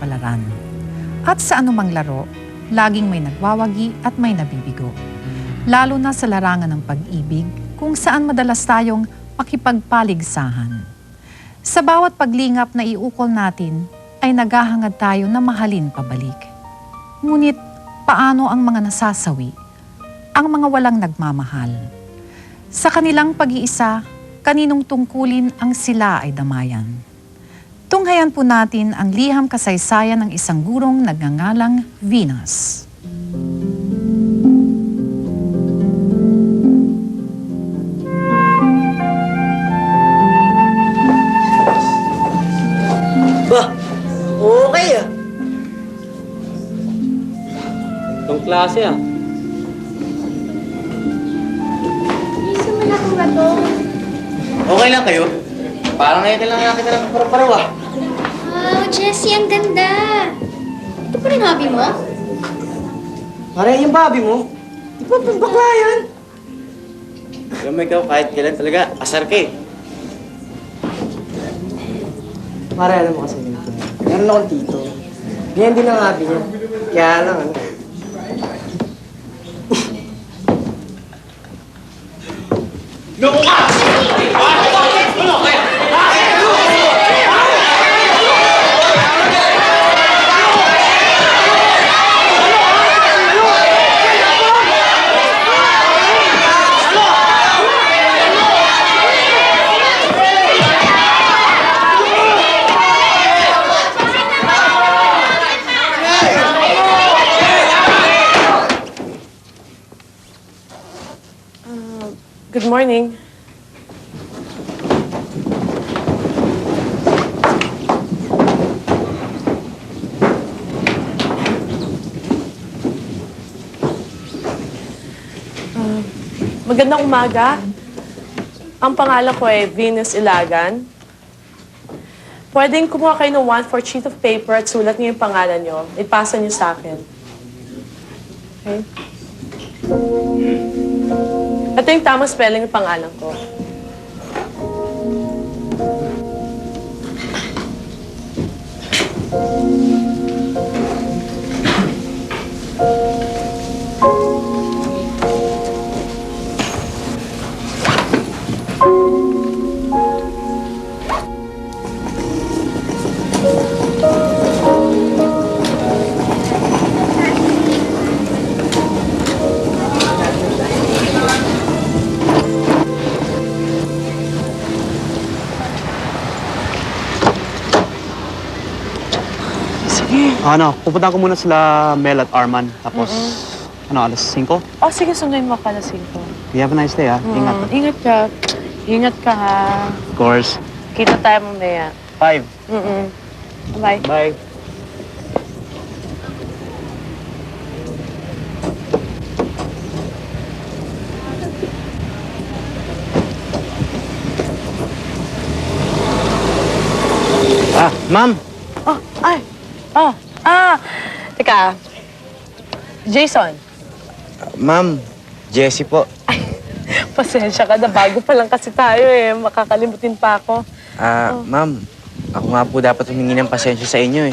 kapalaran. At sa anumang laro, laging may nagwawagi at may nabibigo. Lalo na sa larangan ng pag-ibig, kung saan madalas tayong makipagpaligsahan. Sa bawat paglingap na iukol natin, ay naghahangad tayo na mahalin pabalik. Ngunit, paano ang mga nasasawi? Ang mga walang nagmamahal? Sa kanilang pag-iisa, kaninong tungkulin ang sila ay damayan? Tunghayan po natin ang liham kasaysayan ng isang gurong nagngangalang Venus. Bah, okay ah. Itong klase ah. Isa mo na kung gato. Okay lang kayo? Parang ngayon lang nakita ng paro-paro ah. Wow, Jessie, ang ganda. Ito pa rin hobby mo? Parang yung babi mo. Di ba bakla yan? Alam mo ikaw, kahit kailan talaga, asar ka eh. Pare, alam mo kasi ganito. Meron akong tito. Ganyan din ang hobby niya. Kaya lang ano. Good morning. Magandang umaga. Ang pangalan ko ay Venus Ilagan. Pwedeng kumuha kayo ng 1/4 sheet of paper at sulat niyo yung pangalan niyo. Ipasa niyo sa akin. Okay? Ito yung tamang spelling ng pangalan ko. Ano, pupunta ko muna sila Mel at Arman. Tapos, alas 5? Oh, sige, sunduin mo pala 5. You have a nice day, Ingat. Ingat ka. Ingat ka, ha. Of course. Kita tayo mamaya. 5. Bye. Bye. Ma'am. Oh, ay. Teka. Jason. Ma'am, Jessie po. Pasensya ka na. Bago pa lang kasi tayo eh. Makakalimutin pa ako. Ma'am, ako nga po dapat humingi ng pasensya sa inyo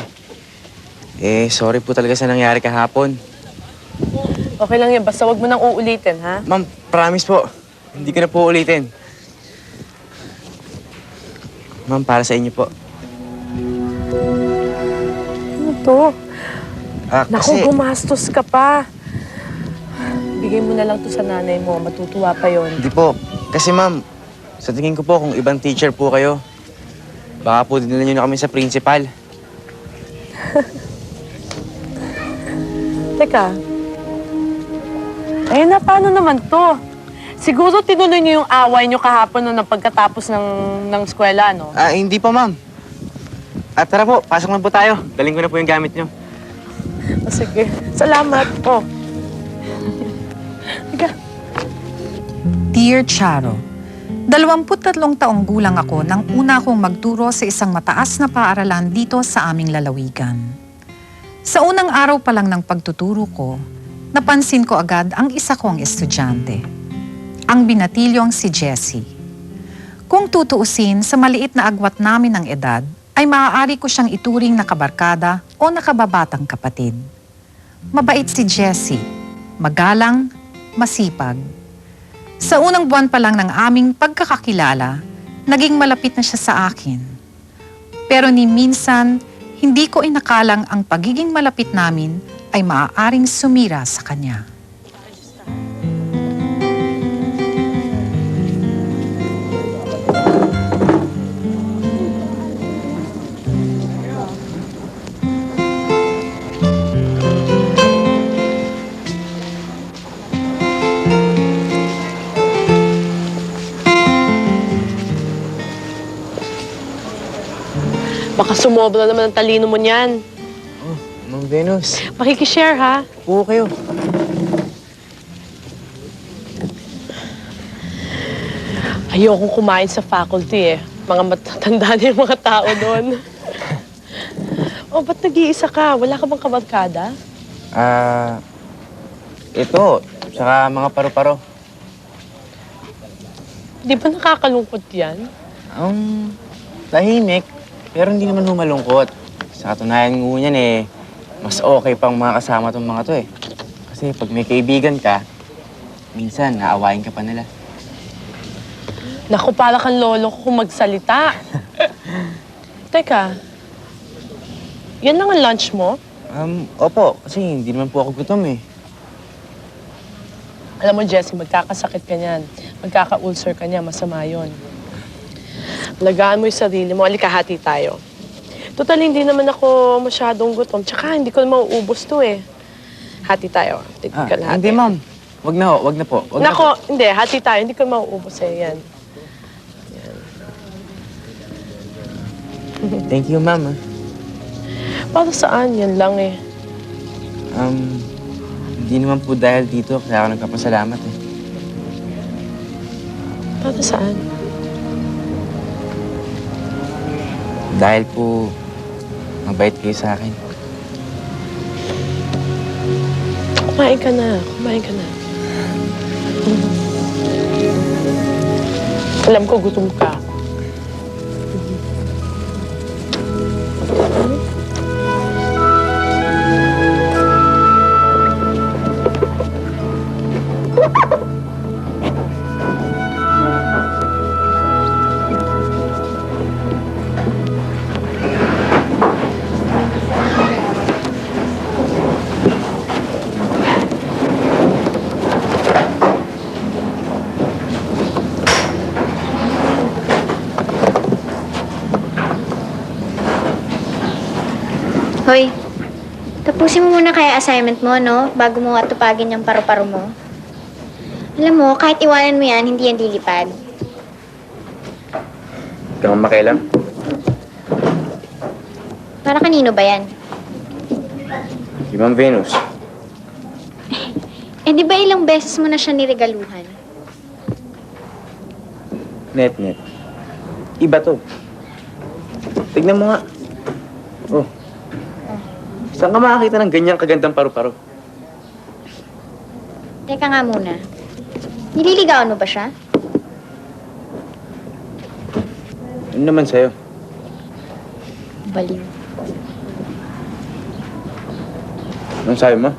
eh. Sorry po talaga sa nangyari kahapon. Okay lang yan. Basta wag mo nang uulitin, ha? Ma'am, promise po. Hindi ko na po ulitin. Ma'am, para sa inyo po. Ano to? Naku, Kasi... gumastos ka pa. Bigay mo na lang to sa nanay mo. Matutuwa pa yon. Hindi po. Kasi ma'am, sa tingin ko po kung ibang teacher po kayo, baka po dinala niyo na kami sa principal. Teka. Na paano naman to? Siguro tinuloy niyo yung away niyo kahapon nung pagkatapos ng eskwela, no? Hindi po ma'am. At tara po, pasok na po tayo. Daling ko na po yung gamit niyo. O, sige. Salamat. Oh. Dear Charo, 23 taong gulang ako nang una akong magturo sa isang mataas na paaralan dito sa aming lalawigan. Sa unang araw pa lang ng pagtuturo ko, napansin ko agad ang isa kong estudyante. Ang binatilyong si Jessie. Kung tutuusin sa maliit na agwat namin ng edad, ay maaari ko siyang ituring na kabarkada o nakababatang kapatid. Mabait si Jessie, magalang, masipag. Sa unang buwan pa lang ng aming pagkakakilala, naging malapit na siya sa akin. Pero ni minsan, hindi ko inakalang ang pagiging malapit namin ay maaaring sumira sa kanya. Baka sumobra naman ang talino mo niyan. Oh, Ma'am Venus. Makikishare, ha? Oo kayo. Ayokong kumain sa faculty, eh. Mga matatanda na yung mga tao doon. Oh, ba't nag-iisa ka? Wala ka bang kabarkada? Ito. Tsaka mga paru-paro. Di ba nakakalungkot yan? Tahimik. Pero hindi naman humalungkot. Sa katunayan ngu niyan mas okay pang mga kasama tong mga to eh. Kasi pag may kaibigan ka, minsan naawayin ka pa nila. Naku, para kang lolo ko kung magsalita. Teka, yan lang ang lunch mo? Opo. Kasi hindi naman po ako gutom eh. Alam mo, Jessie, magkakasakit ka niyan. Magkaka-ulcer ka niya, masama yun. Alagaan mo yung sarili mo. Halika, hati tayo. Total, hindi naman ako masyadong gutom. Tsaka, hindi ko naman mauubos to eh. Hati tayo. Tignan hati. Hindi ma'am. Wag na ho. Wag na po. Wag na Nako, po. hindi. Hati tayo. Hindi ko mauubos eh. Yan. Thank you ma'am. Para saan? Yan lang eh. Hindi naman po dahil dito kaya ako nagpapasalamat eh. Para saan? Dahil po mabait kayo sa akin. Kumain ka na. Kumain ka na. Alam ko, gutom ka. Hoy, tapusin mo muna kaya assignment mo, no? Bago mo atupagin yung paru-paro mo. Alam mo, kahit iwanan mo yan, hindi yan lilipad. Ikaw ang makialam. Para kanino ba yan? Si Ma'am Venus. Eh, di ba ilang beses mo na siya niregaluhan? Net. Iba to. Tignan mo nga. Oh. Saan ka makakita ng ganyang kagandang paru-paro? Teka nga muna. Nililigawan mo ba siya? Ano naman sa'yo? Baliw. Anong sabi mo?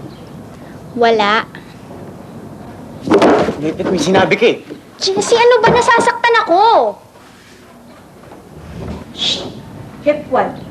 Wala. Ngipit may sinabi ka eh. Jessie, ano ba? Nasasaktan ako! Shh! Hip 1.